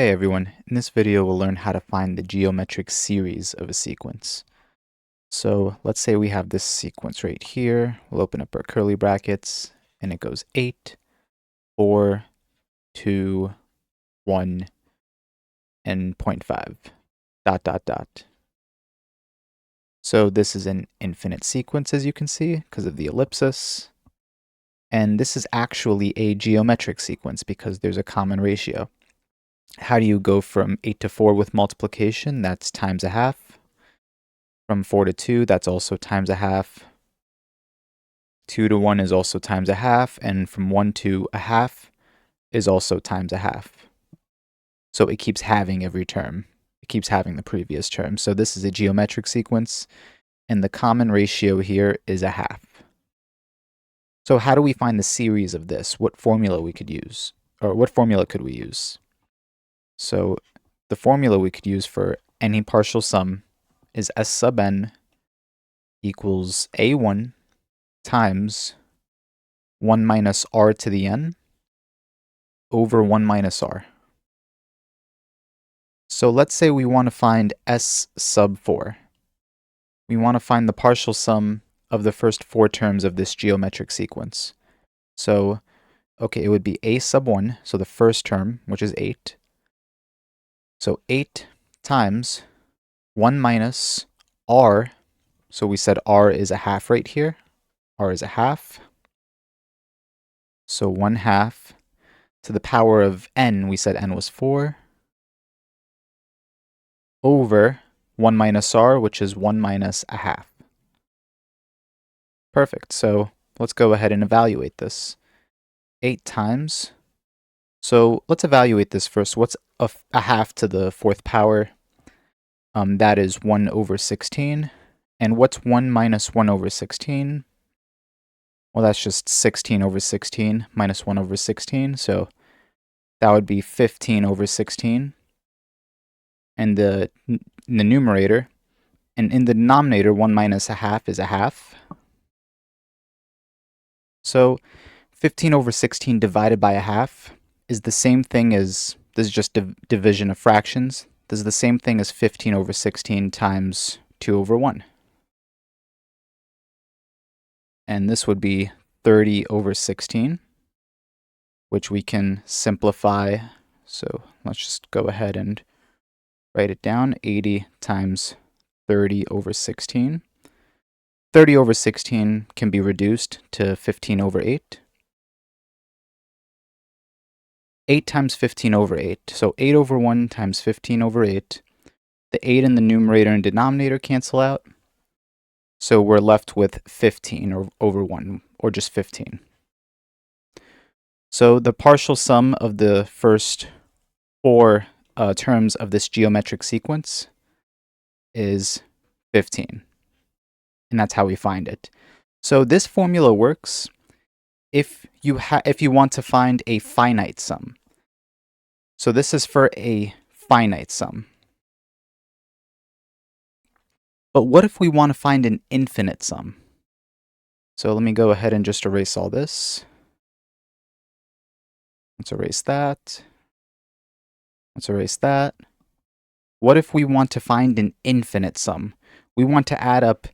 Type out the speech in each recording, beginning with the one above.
Hey everyone, in this video we'll learn how to find the geometric series of a sequence. So let's say we have this sequence right here. We'll open up our curly brackets and it goes 8, 4, 2, 1, and 0.5, dot, dot, dot. So this is an infinite sequence, as you can see, because of the ellipsis. And this is actually a geometric sequence because there's a common ratio. How do you go from 8 to 4 with multiplication? That's times a half. From 4 to 2, that's also times a half. 2 to 1 is also times a half. And from 1 to a half is also times a half. So it keeps having every term. It keeps having the previous term. So this is a geometric sequence. And the common ratio here is a half. So how do we find the series of this? What formula we could use? Or what formula could we use? So the formula we could use for any partial sum is S sub n equals a1 times 1 minus r to the n over 1 minus r. So let's say we want to find S sub 4. We want to find the partial sum of the first 4 terms of this geometric sequence. So, okay, it would be a sub 1, so the first term, which is 8. So 8 times 1 minus r, so we said r is a half right here. R is a half. So 1/2 to the power of n, we said n was 4, over 1 minus r, which is 1 minus a half. Perfect. So let's go ahead and evaluate this. 8 times. So let's evaluate this first. What's a half to the 4th power? That is 1 over 16. And what's 1 minus 1 over 16? Well, that's just 16 over 16 minus 1 over 16. So that would be 15 over 16. And in the numerator, and in the denominator, 1 minus a half is a half. So 15 over 16 divided by a half is the same thing as, this is just division of fractions. This is the same thing as 15 over 16 times 2 over 1. And this would be 30 over 16, which we can simplify. So let's just go ahead and write it down. 80 times 30 over 16. 30 over 16 can be reduced to 15 over 8. 8 times 15 over 8. So 8 over 1 times 15 over 8. The 8 in the numerator and denominator cancel out. So we're left with 15 over 1, or just 15. So the partial sum of the first 4 terms of this geometric sequence is 15. And that's how we find it. So this formula works if you want to find a finite sum. So this is for a finite sum. But what if we want to find an infinite sum? So let me go ahead and just erase all this. Let's erase that. Let's erase that. What if we want to find an infinite sum? We want to add up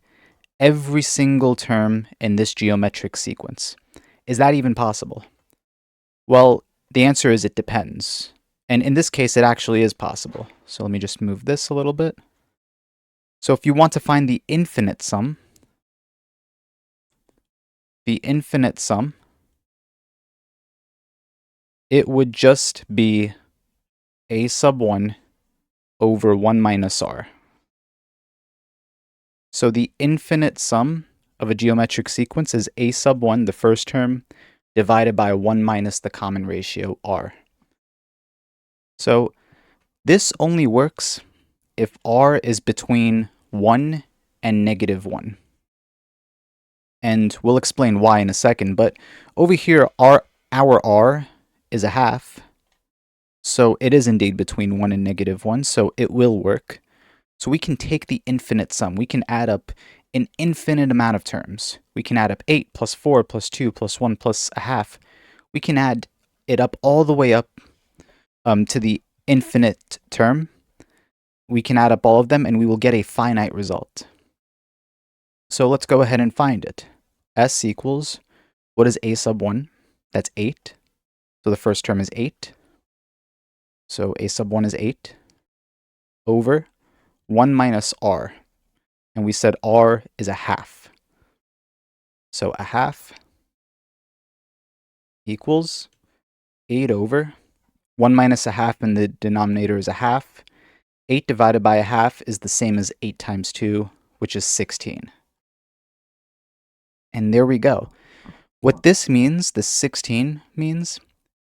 every single term in this geometric sequence. Is that even possible? Well, the answer is it depends. And in this case, it actually is possible. So let me just move this a little bit. So if you want to find the infinite sum, it would just be a sub 1 over 1 minus r. So the infinite sum of a geometric sequence is a sub 1, the first term, divided by 1 minus the common ratio r. So this only works if r is between 1 and negative 1. And we'll explain why in a second, but over here, our r is a half. So it is indeed between 1 and negative 1, so it will work. So we can take the infinite sum. We can add up an infinite amount of terms. We can add up 8 plus 4 plus 2 plus 1 plus a half. We can add it up all the way up to the infinite term, we can add up all of them and we will get a finite result. So let's go ahead and find it. S equals, what is a sub 1? That's 8. So the first term is 8. So a sub 1 is 8 over 1 minus r. And we said r is a half. So a half equals 8 over 1 minus a half in the denominator is a half. 8 divided by a half is the same as 8 times 2, which is 16. And there we go. What this means, this 16 means,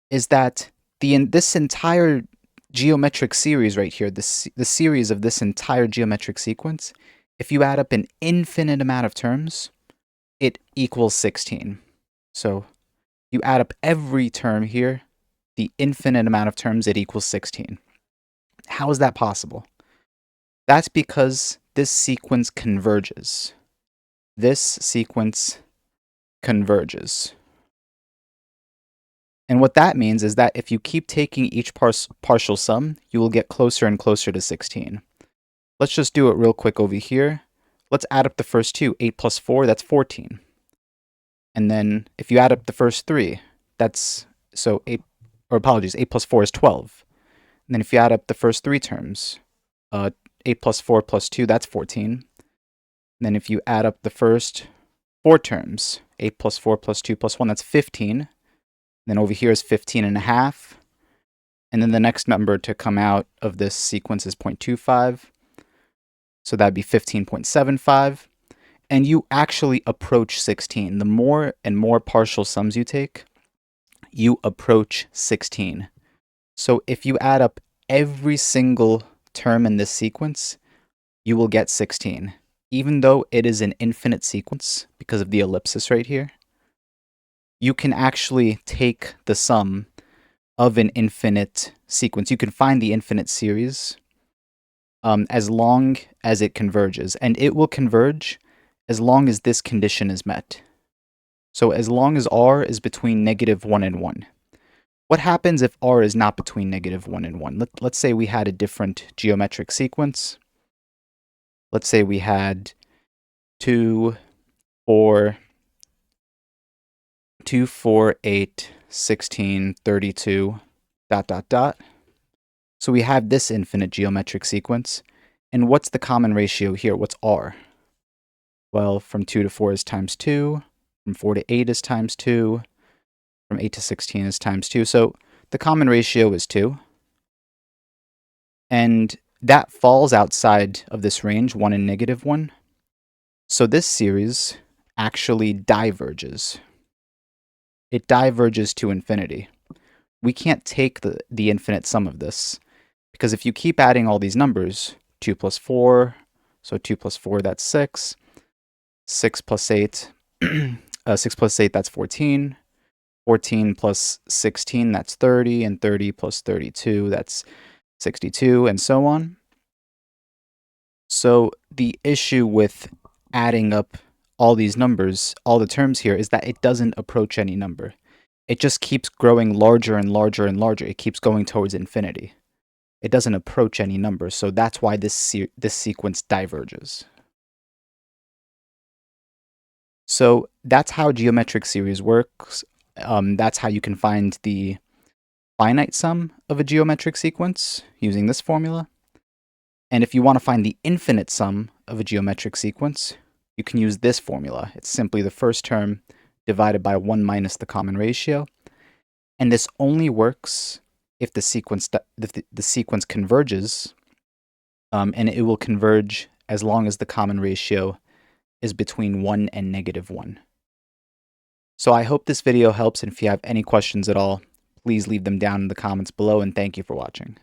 is that this entire geometric series right here, the series of this entire geometric sequence, if you add up an infinite amount of terms, it equals 16. So you add up every term here, the infinite amount of terms, it equals 16. How is that possible? That's because this sequence converges. This sequence converges. And what that means is that if you keep taking each partial sum, you will get closer and closer to 16. Let's just do it real quick over here. Let's add up the first two. 8 plus 4, that's 14. And then if you add up the first three, that's, so 8 plus 4 is 12. And then if you add up the first three terms, 8 plus 4 plus 2, that's 14. And then if you add up the first four terms, 8 plus 4 plus 2 plus 1, that's 15. Then over here is 15 and a half. And then the next number to come out of this sequence is 0.25. So that'd be 15.75. And you actually approach 16. The more and more partial sums you take, you approach 16. So if you add up every single term in this sequence, you will get 16. Even though it is an infinite sequence because of the ellipsis right here, you can actually take the sum of an infinite sequence. You can find the infinite series as long as it converges. And it will converge as long as this condition is met. So as long as r is between -1 and 1. What happens if r is not between -1 and 1? Let's say we had a different geometric sequence. Let's say we had 2, 4, 8, 16, 32, ... So we have this infinite geometric sequence. And what's the common ratio here? What's r? Well, from 2 to 4 is times 2. From 4 to 8 is times 2. From 8 to 16 is times 2. So the common ratio is 2. And that falls outside of this range, 1 and -1. So this series actually diverges. It diverges to infinity. We can't take the infinite sum of this, because if you keep adding all these numbers, 2 plus 4, so 2 plus 4, that's 6. 6 plus 8, 6 plus 8, that's 14. 14 plus 16, that's 30. And 30 plus 32, that's 62, and so on. So the issue with adding up all these numbers, all the terms here, is that it doesn't approach any number. It just keeps growing larger and larger and larger. It keeps going towards infinity. It doesn't approach any number, so that's why this sequence diverges. So that's how geometric series works. That's how you can find the finite sum of a geometric sequence using this formula. And if you want to find the infinite sum of a geometric sequence, you can use this formula. It's simply the first term divided by 1 minus the common ratio. And this only works if the sequence converges, and it will converge as long as the common ratio is between 1 and -1. So I hope this video helps, and if you have any questions at all, please leave them down in the comments below, and thank you for watching.